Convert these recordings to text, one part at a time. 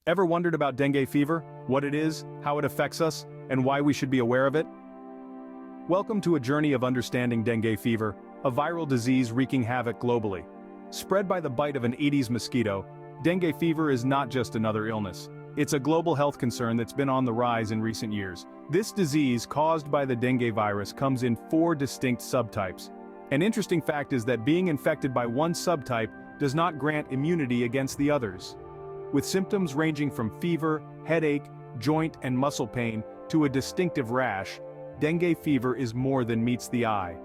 Ever wondered about dengue fever, what it is, how it affects us, and why we should be aware of it? Welcome to a journey of understanding dengue fever, a viral disease wreaking havoc globally. Spread by the bite of an Aedes mosquito, dengue fever is not just another illness. It's a global health concern that's been on the rise in recent years. This disease, caused by the dengue virus, comes in 4 distinct subtypes. An interesting fact is that being infected by one subtype does not grant immunity against the others. With symptoms ranging from fever, headache, joint and muscle pain, to a distinctive rash, dengue fever is more than meets the eye.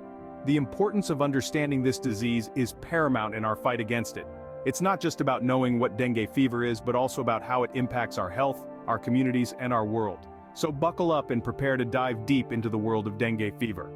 The importance of understanding this disease is paramount in our fight against it. It's not just about knowing what dengue fever is, but also about how it impacts our health, our communities, and our world. So buckle up and prepare to dive deep into the world of dengue fever.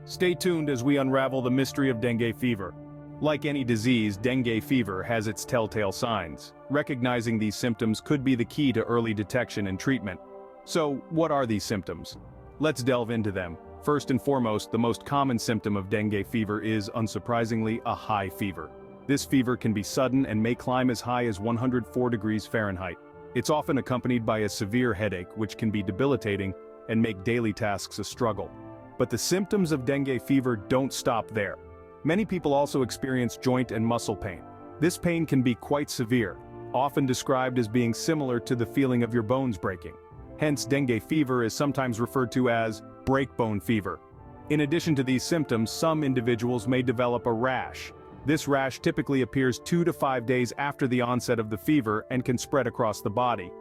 Stay tuned as we unravel the mystery of dengue fever. Like any disease, dengue fever has its telltale signs. Recognizing these symptoms could be the key to early detection and treatment. So, what are these symptoms? Let's delve into them. First and foremost, the most common symptom of dengue fever is, unsurprisingly, a high fever. This fever can be sudden and may climb as high as 104 degrees Fahrenheit. It's often accompanied by a severe headache, which can be debilitating and make daily tasks a struggle. But the symptoms of dengue fever don't stop there. Many people also experience joint and muscle pain. This pain can be quite severe, often described as being similar to the feeling of your bones breaking. Hence, dengue fever is sometimes referred to as breakbone fever. In addition to these symptoms, some individuals may develop a rash. This rash typically appears 2 to 5 days after the onset of the fever and can spread across the body.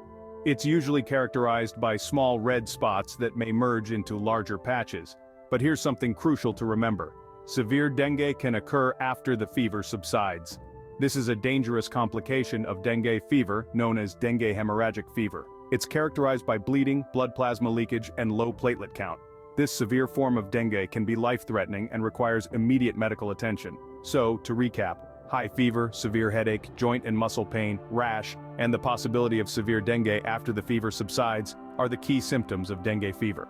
It's usually characterized by small red spots that may merge into larger patches. But here's something crucial to remember. Severe dengue can occur after the fever subsides. This is a dangerous complication of dengue fever known as dengue hemorrhagic fever. It's characterized by bleeding, blood plasma leakage, and low platelet count. This severe form of dengue can be life-threatening and requires immediate medical attention. So, to recap, high fever, severe headache, joint and muscle pain, rash, and the possibility of severe dengue after the fever subsides are the key symptoms of dengue fever.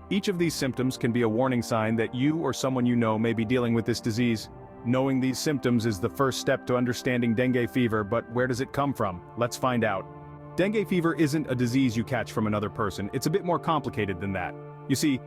Each of these symptoms can be a warning sign that you or someone you know may be dealing with this disease. Knowing these symptoms is the first step to understanding dengue fever, but where does it come from? Let's find out. Dengue fever isn't a disease you catch from another person. It's a bit more complicated than that. You see,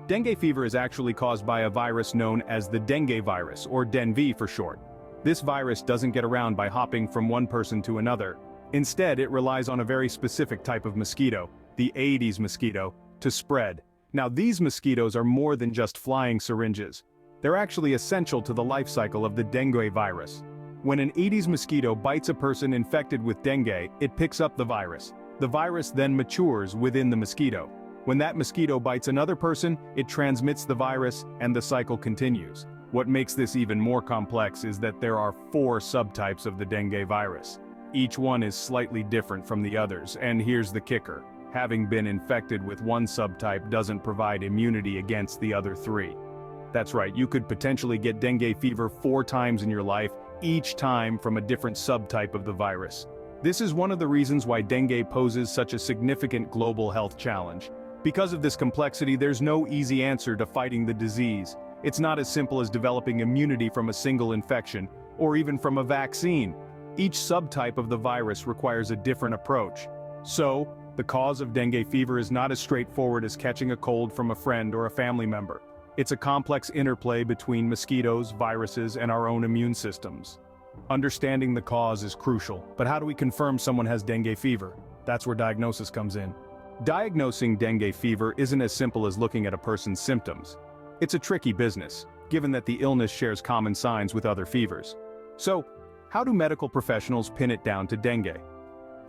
dengue fever is actually caused by a virus known as the dengue virus, or DenV for short. This virus doesn't get around by hopping from one person to another. Instead, it relies on a very specific type of mosquito, the Aedes mosquito, to spread. Now, these mosquitoes are more than just flying syringes. They're actually essential to the life cycle of the dengue virus. When an Aedes mosquito bites a person infected with dengue, it picks up the virus. The virus then matures within the mosquito. When that mosquito bites another person, it transmits the virus, and the cycle continues. What makes this even more complex is that there are 4 subtypes of the dengue virus. Each one is slightly different from the others, and here's the kicker. Having been infected with one subtype doesn't provide immunity against the other 3. That's right, you could potentially get dengue fever 4 times in your life, each time from a different subtype of the virus. This is one of the reasons why dengue poses such a significant global health challenge. Because of this complexity, there's no easy answer to fighting the disease. It's not as simple as developing immunity from a single infection, or even from a vaccine. Each subtype of the virus requires a different approach. So, the cause of dengue fever is not as straightforward as catching a cold from a friend or a family member. It's a complex interplay between mosquitoes, viruses, and our own immune systems. Understanding the cause is crucial, but how do we confirm someone has dengue fever? That's where diagnosis comes in. Diagnosing dengue fever isn't as simple as looking at a person's symptoms. It's a tricky business, given that the illness shares common signs with other fevers. So, how do medical professionals pin it down to dengue?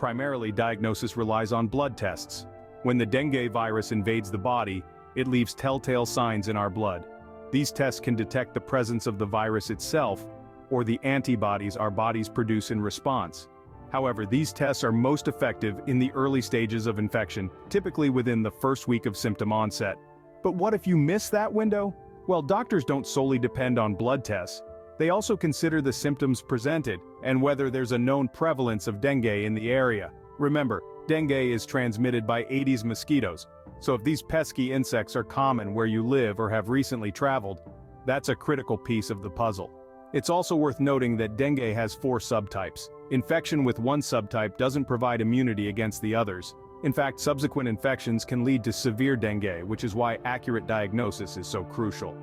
Primarily, diagnosis relies on blood tests. When the dengue virus invades the body, it leaves telltale signs in our blood. These tests can detect the presence of the virus itself, or the antibodies our bodies produce in response. However, these tests are most effective in the early stages of infection, typically within the first week of symptom onset. But what if you miss that window? Well, doctors don't solely depend on blood tests. They also consider the symptoms presented, and whether there's a known prevalence of dengue in the area. Remember, dengue is transmitted by Aedes mosquitoes, so if these pesky insects are common where you live or have recently traveled, that's a critical piece of the puzzle. It's also worth noting that dengue has 4 subtypes. Infection with one subtype doesn't provide immunity against the others. In fact, subsequent infections can lead to severe dengue, which is why accurate diagnosis is so crucial.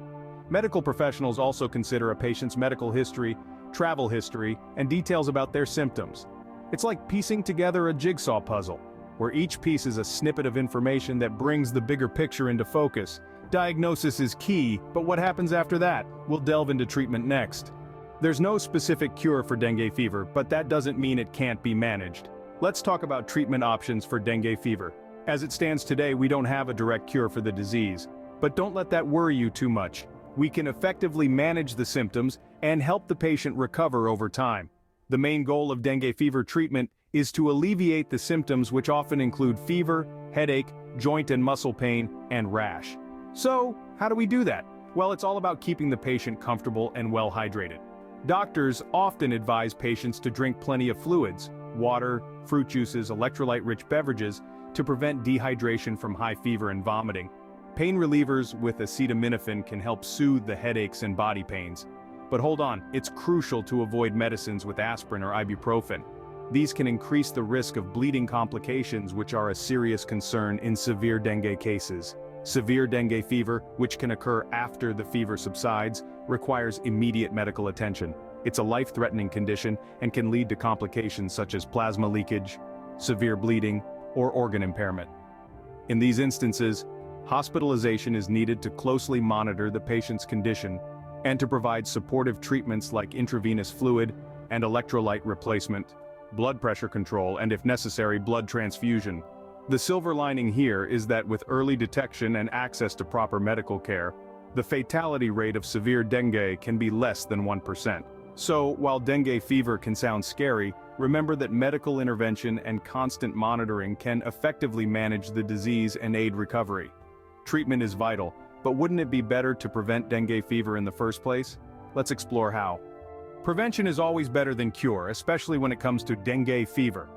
Medical professionals also consider a patient's medical history, travel history, and details about their symptoms. It's like piecing together a jigsaw puzzle, where each piece is a snippet of information that brings the bigger picture into focus. Diagnosis is key, but what happens after that? We'll delve into treatment next. There's no specific cure for dengue fever, but that doesn't mean it can't be managed. Let's talk about treatment options for dengue fever. As it stands today, we don't have a direct cure for the disease. But don't let that worry you too much. We can effectively manage the symptoms and help the patient recover over time. The main goal of dengue fever treatment is to alleviate the symptoms, which often include fever, headache, joint and muscle pain, and rash. So, how do we do that? Well, it's all about keeping the patient comfortable and well hydrated. Doctors often advise patients to drink plenty of fluids, water, fruit juices, electrolyte-rich beverages, to prevent dehydration from high fever and vomiting. Pain relievers with acetaminophen can help soothe the headaches and body pains. But hold on, it's crucial to avoid medicines with aspirin or ibuprofen. These can increase the risk of bleeding complications, which are a serious concern in severe dengue cases. Severe dengue fever, which can occur after the fever subsides, requires immediate medical attention. It's a life-threatening condition and can lead to complications such as plasma leakage, severe bleeding, or organ impairment. In these instances, hospitalization is needed to closely monitor the patient's condition and to provide supportive treatments like intravenous fluid and electrolyte replacement, blood pressure control, and if necessary, blood transfusion. The silver lining here is that with early detection and access to proper medical care, the fatality rate of severe dengue can be less than 1%. So, while dengue fever can sound scary, remember that medical intervention and constant monitoring can effectively manage the disease and aid recovery. Treatment is vital, but wouldn't it be better to prevent dengue fever in the first place? Let's explore how. Prevention is always better than cure, especially when it comes to dengue fever.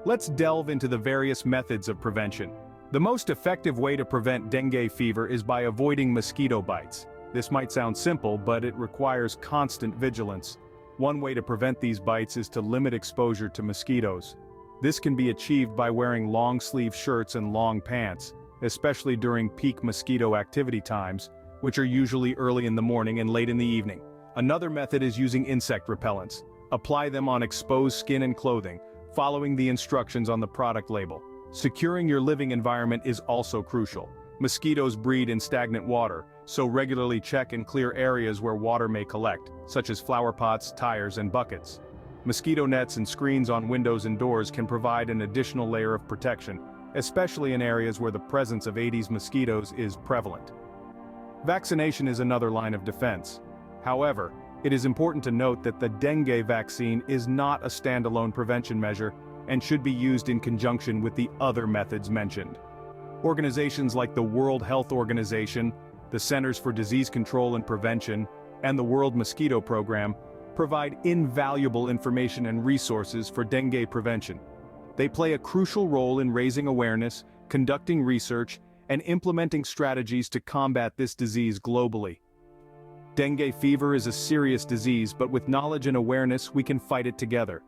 Let's delve into the various methods of prevention. The most effective way to prevent dengue fever is by avoiding mosquito bites. This might sound simple, but it requires constant vigilance. One way to prevent these bites is to limit exposure to mosquitoes. This can be achieved by wearing long-sleeve shirts and long pants, especially during peak mosquito activity times, which are usually early in the morning and late in the evening. Another method is using insect repellents. Apply them on exposed skin and clothing, following the instructions on the product label. Securing your living environment is also crucial. Mosquitoes breed in stagnant water, so regularly check and clear areas where water may collect, such as flower pots, tires, and buckets. Mosquito nets and screens on windows and doors can provide an additional layer of protection, especially in areas where the presence of Aedes mosquitoes is prevalent. Vaccination is another line of defense. However, it is important to note that the dengue vaccine is not a standalone prevention measure and should be used in conjunction with the other methods mentioned. Organizations like the World Health Organization, the Centers for Disease Control and Prevention, and the World Mosquito Program provide invaluable information and resources for dengue prevention. They play a crucial role in raising awareness, conducting research, and implementing strategies to combat this disease globally. Dengue fever is a serious disease, but with knowledge and awareness, we can fight it together.